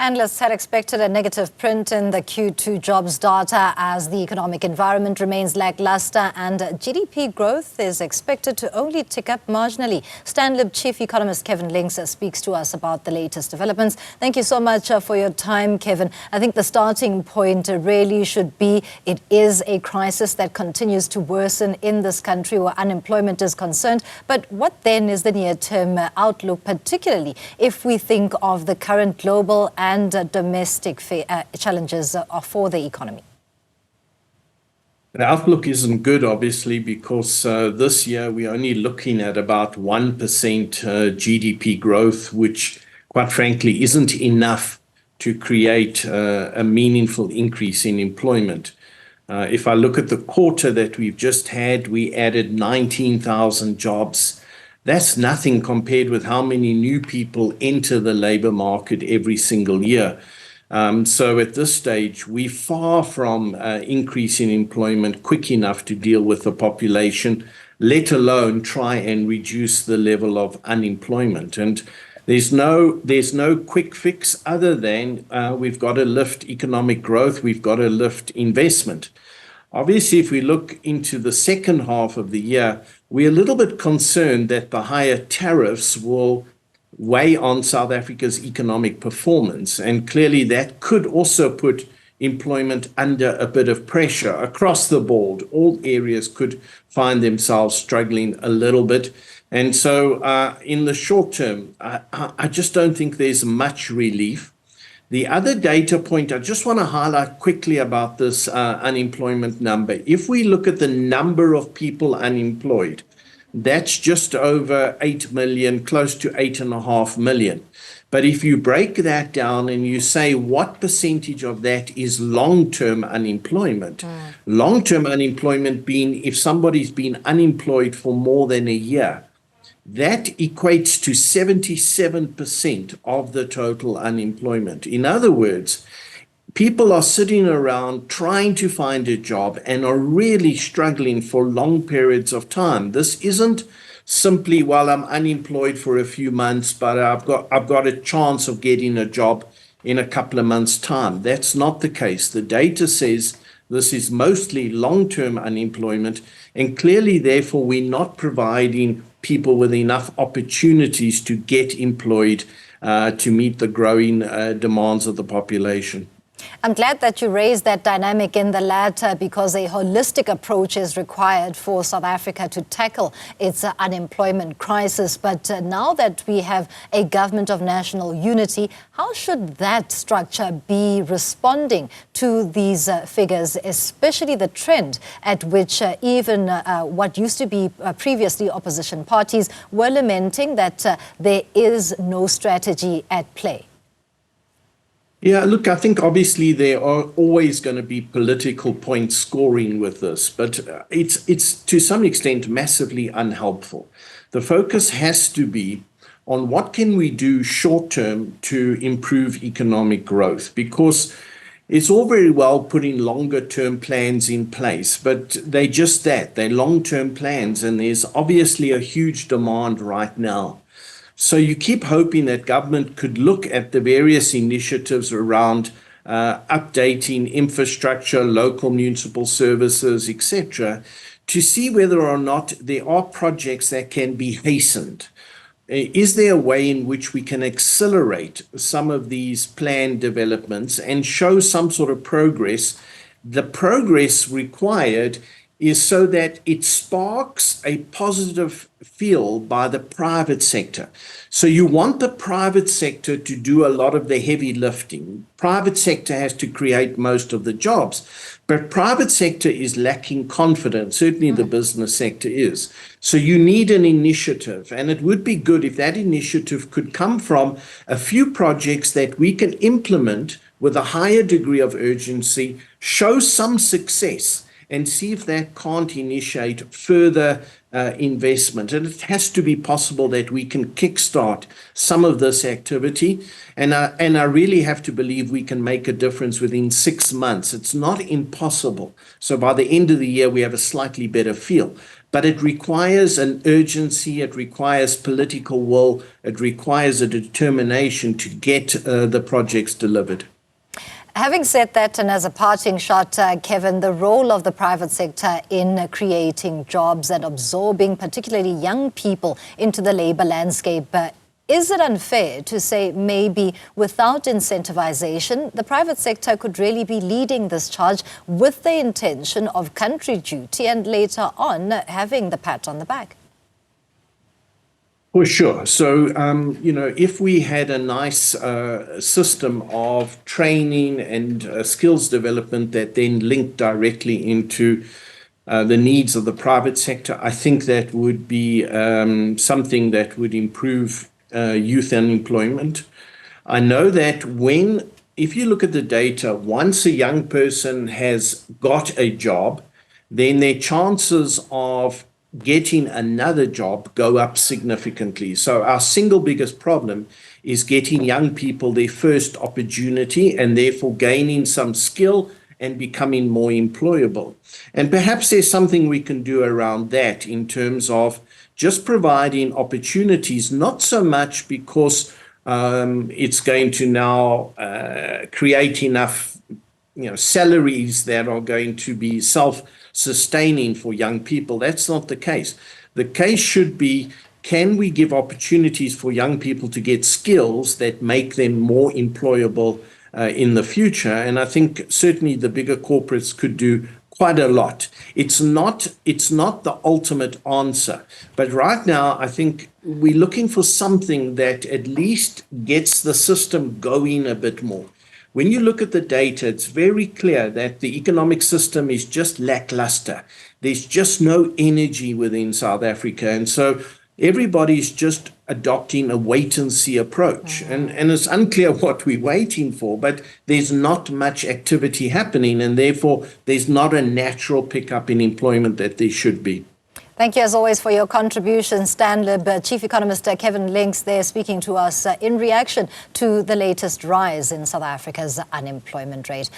Analysts had expected a negative print in the Q2 jobs data as the economic environment remains lackluster and GDP growth is expected to only tick up marginally. Stanlib chief economist Kevin Lings speaks to us about the latest developments. Thank you so much for your time, Kevin. I think the starting point really should be it is a crisis that continues to worsen in this country where unemployment is concerned. But what then is the near-term outlook, particularly if we think of the current global and domestic challenges for the economy? The outlook isn't good, obviously, because this year we're only looking at about 1% GDP growth, which, quite frankly, isn't enough to create a meaningful increase in employment. If I look at the quarter that we've just had, we added 19,000 jobs. That's nothing compared with how many new people enter the labor market every single year. So at this stage, we're far from increasing employment quick enough to deal with the population, let alone try and reduce the level of unemployment. And there's no quick fix other than we've got to lift economic growth, we've got to lift investment. Obviously, if we look into the second half of the year, we're a little bit concerned that the higher tariffs will weigh on South Africa's economic performance. And clearly that could also put employment under a bit of pressure across the board. All areas could find themselves struggling a little bit. And so in the short term, I just don't think there's much relief. The other data point I just want to highlight quickly about this unemployment number. If we look at the number of people unemployed, that's just over 8 million, close to 8.5 million. But if you break that down and you say what percentage of that is long-term unemployment, long-term unemployment being if somebody's been unemployed for more than a year, that equates to 77% of the total unemployment. In other words, people are sitting around trying to find a job and are really struggling for long periods of time. This isn't simply, well, I'm unemployed for a few months, but I've got a chance of getting a job in a couple of months' time. That's not the case. The data says this is mostly long-term unemployment, and clearly, therefore, we're not providing people with enough opportunities to get employed to meet the growing demands of the population. I'm glad that you raised that dynamic in the latter because a holistic approach is required for South Africa to tackle its unemployment crisis. But now that we have a government of national unity, how should that structure be responding to these figures, especially the trend at which even what used to be previously opposition parties were lamenting that there is no strategy at play? Yeah, look, I think obviously there are always going to be political point scoring with this, but it's to some extent massively unhelpful. The focus has to be on what can we do short term to improve economic growth, because it's all very well putting longer term plans in place, but they're just that, they're long term plans, and there's obviously a huge demand right now. So you keep hoping that government could look at the various initiatives around updating infrastructure, local municipal services, etc., to see whether or not there are projects that can be hastened. Is there a way in which we can accelerate some of these planned developments and show some sort of progress? The progress required is so that it sparks a positive feel by the private sector. So you want the private sector to do a lot of the heavy lifting. Private sector has to create most of the jobs, but private sector is lacking confidence. Certainly the business sector is. So you need an initiative, and it would be good if that initiative could come from a few projects that we can implement with a higher degree of urgency, show some success, and see if that can't initiate further investment. And it has to be possible that we can kickstart some of this activity. And I really have to believe we can make a difference within 6 months. It's not impossible. So by the end of the year, we have a slightly better feel. But it requires an urgency, it requires political will, it requires a determination to get the projects delivered. Having said that, and as a parting shot, Kevin, the role of the private sector in creating jobs and absorbing particularly young people into the labour landscape, is it unfair to say maybe without incentivization, the private sector could really be leading this charge with the intention of country duty and later on having the pat on the back? For sure. So, if we had a nice system of training and skills development that then linked directly into the needs of the private sector, I think that would be something that would improve youth unemployment. I know that if you look at the data, once a young person has got a job, then their chances of getting another job go up significantly. So our single biggest problem is getting young people their first opportunity and therefore gaining some skill and becoming more employable. And perhaps there's something we can do around that in terms of just providing opportunities, not so much because it's going to now create enough salaries that are going to be self-sustaining for young people. That's not the case. The case should be, can we give opportunities for young people to get skills that make them more employable in the future? And I think certainly the bigger corporates could do quite a lot. It's not the ultimate answer. But right now, I think we're looking for something that at least gets the system going a bit more. When you look at the data, it's very clear that the economic system is just lackluster. There's just no energy within South Africa. And so everybody's just adopting a wait-and-see approach. And it's unclear what we're waiting for, but there's not much activity happening, and therefore there's not a natural pickup in employment that there should be. Thank you, as always, for your contribution, Stanlib. Chief Economist Kevin Lings there speaking to us in reaction to the latest rise in South Africa's unemployment rate.